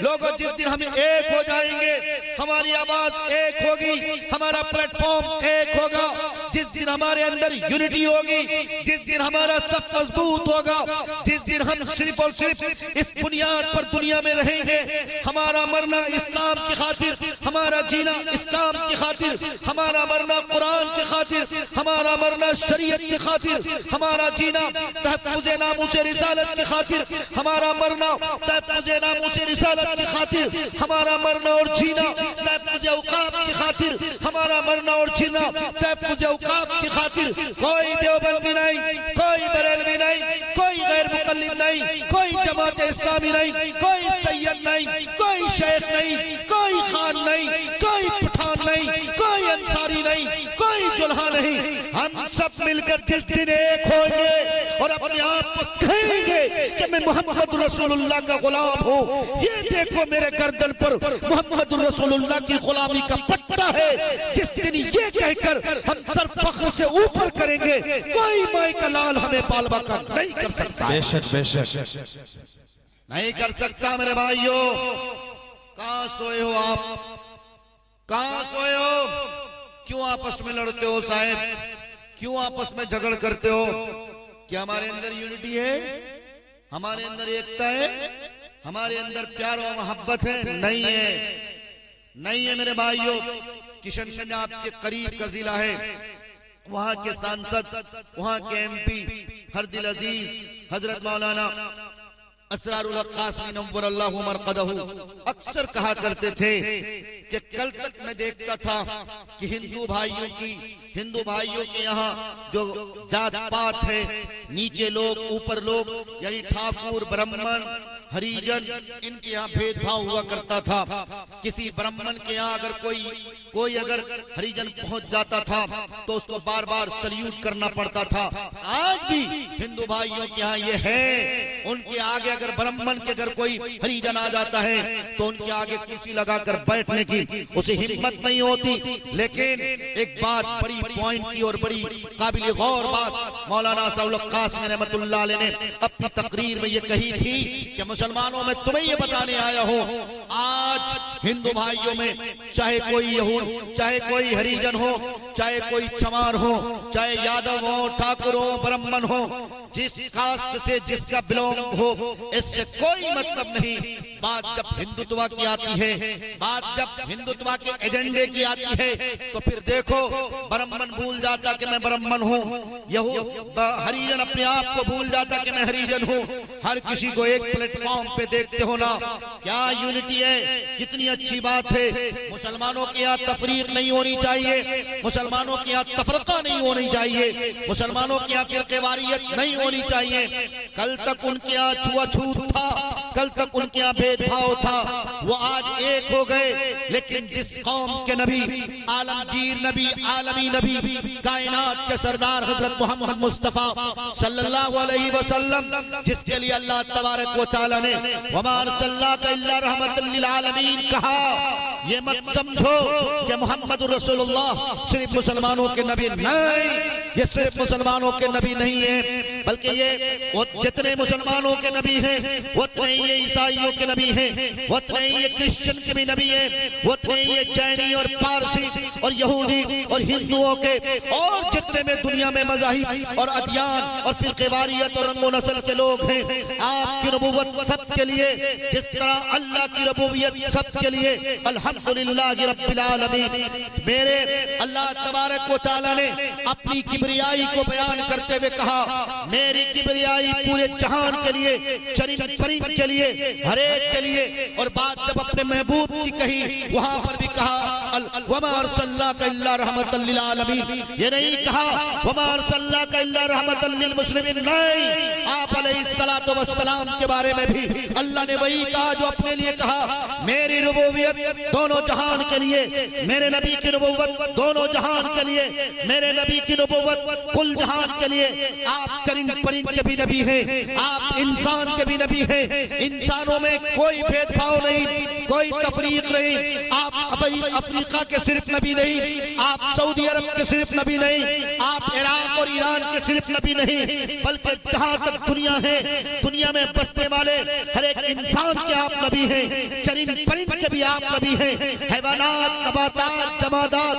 लोगों जिस दिन हम एक हो जाएंगे, हमारी आवाज एक होगी, हमारा प्लेटफॉर्म एक होगा, जिस दिन हमारे अंदर यूनिटी होगी, जिस दिन हमारा सब मजबूत होगा, जिस दिन हम सिर्फ और सिर्फ इस बुनियाद पर दुनिया में रहेंगे, हमारा मरना इस्लाम की खातिर, हमारा जीना इस्लाम की खातिर, हमारा मरना कुरान की खातिर, हमारा मरना शरीयत की खातिर, हमारा जीना तहफ्फुज़ नामूस रिसालत की खातिर, हमारा मरना तहफ्फुज़ नामूस रिसालत की खातिर, हमारा मरना और जीना तहफ्फुज़ औक़ाफ़ की खातिर, हमारा मरना और जीना तहफ्फुज़ औक़ाफ़ की खातिर। कोई देवबंदी नहीं, कोई बरेलवी नहीं, कोई गैर मुक़ल्लिद नहीं, कोई जमात इस्लामी नहीं, कोई सैयद नहीं, कोई शेख नहीं, कोई खान नहीं, कोई पठान नहीं, कोई अंसारी नहीं, कोई जुल्हा नहीं। हम सब मिलकर जिस दिन एक होंगे और अपने आप को कहेंगे कि मैं मोहम्मद रसूलुल्लाह का गुलाम हूँ, ये देखो मेरे गर्दन पर मोहम्मद रसूलुल्लाह की गुलामी का पट्टा है, जिस दिन ये कहकर हम सर फख्र से ऊपर करेंगे, कोई माई का लाल हमें पाल बाका नहीं कर सकता। बेशक बेशक नहीं कर सकता। मेरे भाइयों, कहां सोए हो आप? कहां सोए हो? क्यों आपस में लड़ते हो साहब? क्यों आपस में झगड़ करते हो? क्या हमारे अंदर यूनिटी है? हमारे अंदर एकता है? हमारे अंदर प्यार और मोहब्बत है? नहीं है, नहीं है मेरे भाइयों। किशनगंज आपके करीब का जिला है, वहां के सांसद, वहां के एमपी हरदिल अजीज हजरत मौलाना असरारुल हक कासमी नव्वरल्लाहु मरक़दहु अक्सर कहा करते थे कि कल तक मैं देखता था कि हिंदू भाइयों के यहाँ जो जात पात है, नीचे लोग ऊपर लोग, यानी ठाकुर ब्राह्मण हरिजन, इनके यहाँ भेदभाव हुआ करता था। किसी ब्राह्मण के यहाँ अगर कोई अगर हरिजन पहुंच जाता था तो उसको बार बार सल्यूट करना पड़ता था। आज भी हिंदू भाइयों के यहाँ ये है, उनके आगे अगर ब्राह्मण के अगर कोई हरिजन आ जाता है तो उनके आगे कुर्सी लगाकर बैठने की उसे हिम्मत नहीं होती। लेकिन एक बात बड़ी पॉइंट की और बड़ी काबिल गौर बात मौलाना असरारुल हक कासमी रहमतुल्लाह अलैह ने अपनी तकरीर में ये कही थी कि मुसलमानों में तुम्हें ये बताने आया हूं, आज हिंदू भाइयों में चाहे कोई यहूद, चाहे कोई हरिजन हो, चाहे कोई चमार हो, चाहे यादव हो, ठाकुर हो, ब्राह्मण हो, जिस कास्ट से जिसका बिलोंग हो, इससे कोई मतलब नहीं। बात जब हिंदुत्व की आती है, बात जब हिंदुत्व के एजेंडे की आती है, तो फिर देखो ब्राह्मण भूल जाता कि मैं ब्राह्मण हूँ, हरिजन अपने आप को भूल जाता कि मैं हरिजन हूँ। हर किसी को एक प्लेटफॉर्म पे देखते हो ना, क्या यूनिटी है, कितनी अच्छी बात है। मुसलमानों के यहाँ तफरीक नहीं होनी चाहिए, मुसलमानों के यहाँ तफरका नहीं होनी चाहिए, मुसलमानों के यहाँ फिरकेवारियत नहीं होनी चाहिए। कल तक उनके यहाँ छुआछूत था, कल तक उनके यहाँ भेदभाव था, वो आज एक हो गए। लेकिन जिस कौम के नबी, आलमगीर नबी, आलमी नबी, कायनात के सरदार हजरत मोहम्मद मुस्तफा सल्लल्लाहु अलैहि वसल्लम, जिसके लिए अल्लाह तबारक व तआला ने वमा अरसलनाका इल्ला रहमतल लिल आलमीन कहा, ये मत समझो कि मोहम्मद रसूलुल्लाह सिर्फ मुसलमानों के नबी नहीं, ये सिर्फ मुसलमानों के नबी नहीं है, बल्कि ये वो जितने मुसलमानों के नबी हैं, उतने ही ये ईसाइयों के नबी हैं, उतने ही ये क्रिश्चियन के भी नबी हैं, उतने ही ये जैनी और पारसी और यहूदी और हिंदुओं के और जितने में दुनिया में मज़ाहिब और अदियान और फिरकेवारियत और रंगो नस्ल के लोग हैं। आपकी रबूबत सबके लिए, जिस तरह अल्लाह की रबूबियत सबके लिए, अल्हम्दुलिल्लाह रब्बिल आलमीन। मेरे अल्लाह तबारक व तआला ने अपनी किबरियाई को बयान करते हुए कहा, मेरी किबरियाई पूरे जहान के लिए, चरिंद परिंद के लिए, हर एक के लिए। और बात जब अपने महबूब की कही, वहां पर भी कहा वमा अरसलनाका इल्ला रहमतल लिल आलमीन, ये नहीं कहा वमा अरसलनाका इल्ला रहमतल लिल मुस्लिमीन, नहीं। आप अलैहिस्सलातु वस्सलाम के बारे में भी अल्लाह ने वही कहा जो अपने लिए कहा, मेरी रुबूबियत दोनों जहान के लिए, मेरे नबी की रुबूबत दोनों जहान के लिए, मेरे नबी की रुबूबत कुल जहान के लिए। आप चरिंद चरिंद परिंद के भी नबी हैं, आप इंसान के भी नबी हैं। इंसानों में कोई भेदभाव नहीं, कोई तफरीक नहीं। आप अफ्रीका के सिर्फ नबी नहीं, आप सऊदी अरब के सिर्फ नबी नहीं, आप इराक और ईरान के सिर्फ नबी नहीं, बल्कि जहां तक दुनिया है, दुनिया में बसने वाले हर एक इंसान के आप नबी हैं। चरिंद परिंद के भी आप नबी हैं। हैवानात, नबातात, जमादात,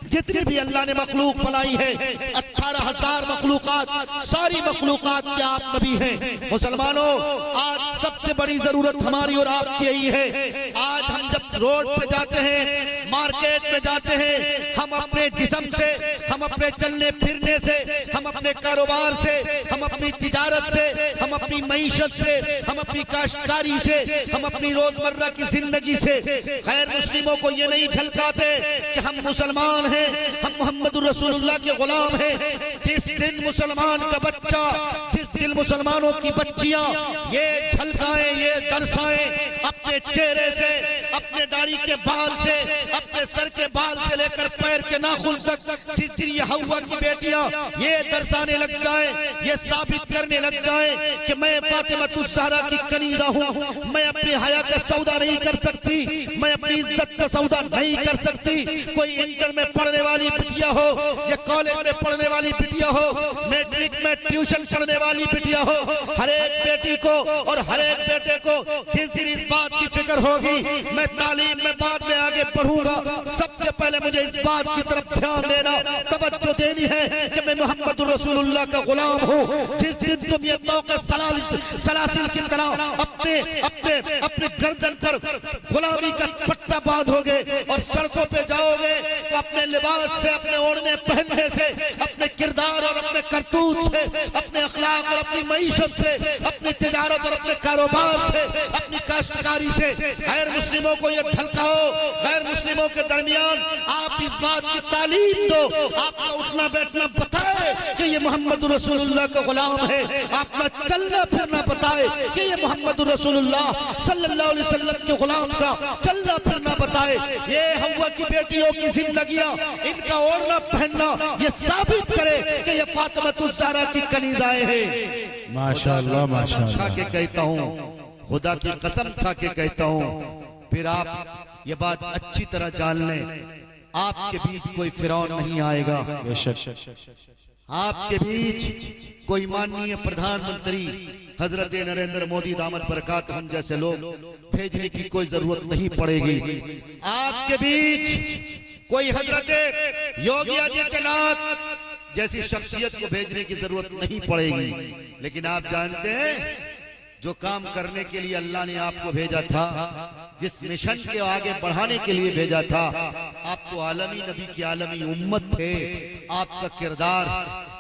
जितनी भी अल्लाह ने मखलूक बनाई है, 18,000 मखलूकात, सारी मखलूकात के आप नबी हैं। मुसलमानों, आज सबसे बड़ी जरूरत हमारी और आपकी यही है। आज हम जब रोड पे जाते हैं, मार्केट में जाते हैं, हम अपने जिस्म से, हम अपने चलने फिरने से, हम अपने कारोबार से, हम अपनी तिजारत से, हम अपनी मईशत से, हम अपनी काश्तकारी से, हम अपनी रोजमर्रा की जिंदगी से गैर मुस्लिमों को ये नहीं झलकाते कि हम मुसलमान हैं, हम मोहम्मद रसूलुल्लाह के गुलाम हैं। जिस दिन मुसलमान का बच्चा, जिस दिन मुसलमानों की बच्चियां ये झलकाएं, ये दर्शाएं अपने चेहरे से, अपने दाढ़ी के बाल से, अपने सर के बाल से लेकर पैर के नाखून तक, जिस दिन ये हव्वा की बेटियां ये दर्शाने लग जाएं, ये साबित करने लग जाएं कि मैं फातिमतुज़ ज़हरा की कनीज़ा हूं, मैं अपने हया का सौदा नहीं कर सकती, मैं अपनी इज्जत का सौदा नहीं कर सकती। कोई इंटर में पढ़ने वाली बिटिया हो या कॉलेज में पढ़ने वाली बिटिया हो, मैट्रिक में ट्यूशन पढ़ने वाली बिटिया हो, हर एक बेटी को और हर एक बेटे को जिस दिन इस बात की फिक्र होगी मैं तालीम में बाद में आगे बढ़ूंगा, सबसे पहले मुझे इस बात की तरफ ध्यान देना, तवज्जो देनी है कि मैं मोहम्मद रसूलुल्लाह का गुलाम हूँ। जिस दिन तुम ये तौक़े सलासिल की तरह अपने अपने अपने गर्दन पर गुलामी का पट्टा बांधोगे और सड़कों पे जाओगे, तो अपने लिबास से, अपने ओढ़ने पहनने से, अपने किरदार और अपने करतूत से, अपने अखलाक और अपनी मईशत से, अपनी तिजारत और अपने कारोबार से, अपनी काश्तकारी से गैर मुस्लिमों को ये झलकाओ। गैर मुस्लिमों के दरमियान आप इस बात की तालीम दो, आपका उठना बैठना बताए कि ये मोहम्मद रसूलुल्लाह का गुलाम है, आपका चलना फिरना बताए कि ये मोहम्मद रसूलुल्लाह सल्लल्लाहु अलैहि वसल्लम के गुलाम का चलना फिरना बताए। ये हव्वा की बेटियों की जिंदगियां, इनका ओढ़ना पहनना ये साबित करे कि ये फातिमतुज़ ज़हरा की कनीज़ाएं हैं। माशाअल्लाह, माशाअल्लाह। खा के कहता हूँ, खुदा की कसम खा के कहता हूँ, फिर आप ये बात अच्छी तरह जान लें, आपके बीच कोई फिरौन नहीं आएगा, आपके बीच कोई माननीय प्रधानमंत्री हजरत नरेंद्र मोदी दामद बरकात हम जैसे लोग भेजने की कोई जरूरत नहीं पड़ेगी। आपके बीच कोई हजरत योगी आदित्यनाथ जैसी शख्सियत को भेजने की जरूरत नहीं पड़ेगी। लेकिन आप जानते हैं, जो काम करने के लिए अल्लाह ने आपको भेजा था, जिस मिशन के आगे बढ़ाने के लिए भेजा था, आप तो आलमी नबी की आलमी उम्मत थे, आपका किरदार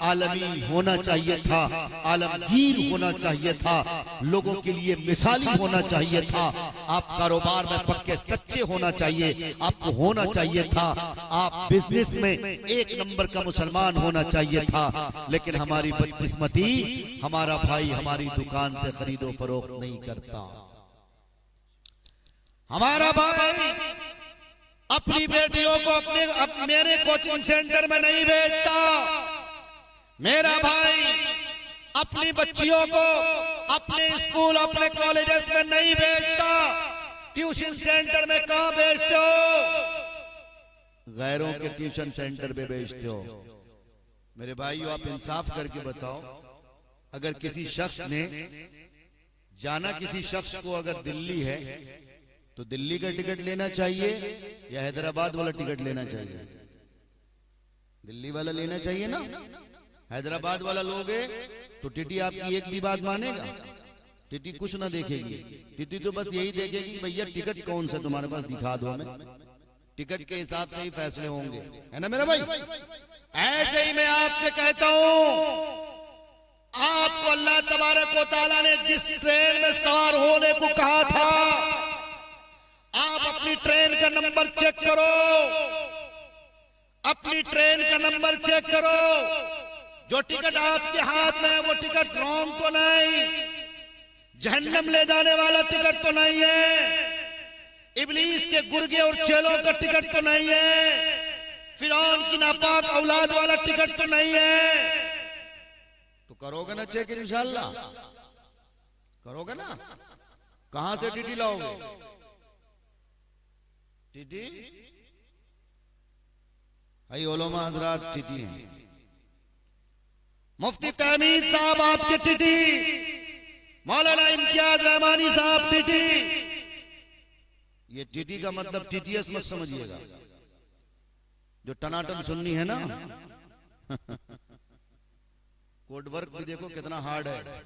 आलमी होना चाहिए था, आलमगीर होना चाहिए था, लोगों के लिए मिसाली होना चाहिए था, आप कारोबार में पक्के सच्चे होना चाहिए, आपको होना चाहिए था, आप बिजनेस में एक नंबर का मुसलमान होना चाहिए था। लेकिन हमारी बदकिस्मती, हमारा भाई हमारी दुकान से खरीदो फरोख्त नहीं करता, हमारा भाई अपनी बेटियों को मेरे कोचिंग सेंटर में नहीं भेजता, मेरा भाई अपनी बच्चियों को अपने स्कूल, अपने कॉलेजेस में नहीं भेजता, ट्यूशन सेंटर में कहां भेजते हो? गैरों के ट्यूशन सेंटर पे भेजते हो। मेरे भाइयों, आप इंसाफ करके बताओ, अगर किसी शख्स ने जाना, किसी शख्स को अगर दिल्ली है तो दिल्ली का टिकट लेना चाहिए या हैदराबाद वाला टिकट लेना चाहिए? दिल्ली वाला लेना चाहिए ना। हैदराबाद वाला लोगे तो टीटी आपकी एक भी बात मानेगा? टीटी कुछ ना देखेगी, टीटी तो बस यही देखेगी भैया टिकट कौन सा तुम्हारे पास, दिखा दो हमें, टिकट के हिसाब से ही फैसले होंगे, है ना मेरा भाई? ऐसे ही मैं आपसे कहता हूं, आपको अल्लाह तबारक व तआला ने जिस ट्रेन में सवार होने को कहा था, आप अपनी ट्रेन का नंबर चेक करो, अपनी ट्रेन का नंबर चेक करो। जो टिकट आपके हाथ में है वो टिकट रॉन्ग तो नहीं, जहन्नम ले जाने वाला टिकट तो नहीं है, इब्लीस के गुर्गे और चेलों का टिकट तो नहीं है, फिरौन की नापाक औलाद वाला टिकट तो नहीं है। करोगे ना चेक इंशाल्लाह, करोगे ना। कहां से टीटी लाओगे? टीटी भाई ओलमा हजरात टीटी हैं। मुफ्ती तहमीद साहब आपके टीटी, मौलाना इम्तियाज रहमानी साहब टीटी। ये टीटी का मतलब टीटीएस मत समझिएगा, जो टनाटन सुननी है ना। कोड वर्क भी देखो कितना हार्ड है।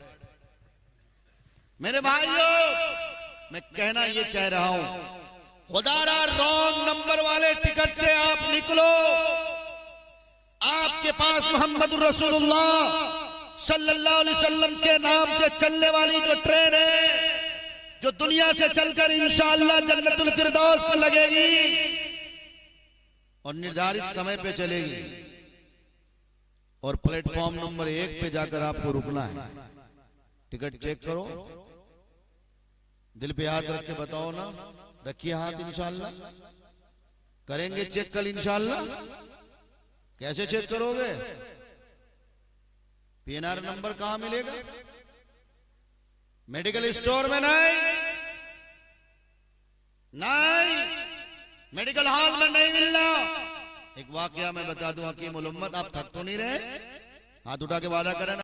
मेरे भाइयों, मैं कहना ये चाह रहा हूं, खुदारा रॉन्ग नंबर वाले टिकट से आप निकलो। आपके पास मोहम्मद रसूलुल्लाह सल्लल्लाहु अलैहि वसल्लम के नाम से चलने वाली जो ट्रेन है, जो दुनिया से चलकर इंशाअल्लाह जन्नतुल फिरदौस पर लगेगी और निर्धारित समय पे चलेगी, और प्लेटफॉर्म नंबर 1 पे जाकर आपको रुकना है। टिकट चेक करो, दिल पे हाथ रख के बताओ ना, रखिए हाथ इंशाअल्लाह। करेंगे चेक कल इंशाअल्लाह। कैसे चेक करोगे? पीएनआर नंबर कहां मिलेगा? मेडिकल स्टोर में नहीं, नहीं मेडिकल हॉल में नहीं मिलना। एक वाकया मैं बता दूं, हकीम उल उम्मत, आप थक तो नहीं रहे? हाथ उठा के वादा करें ना।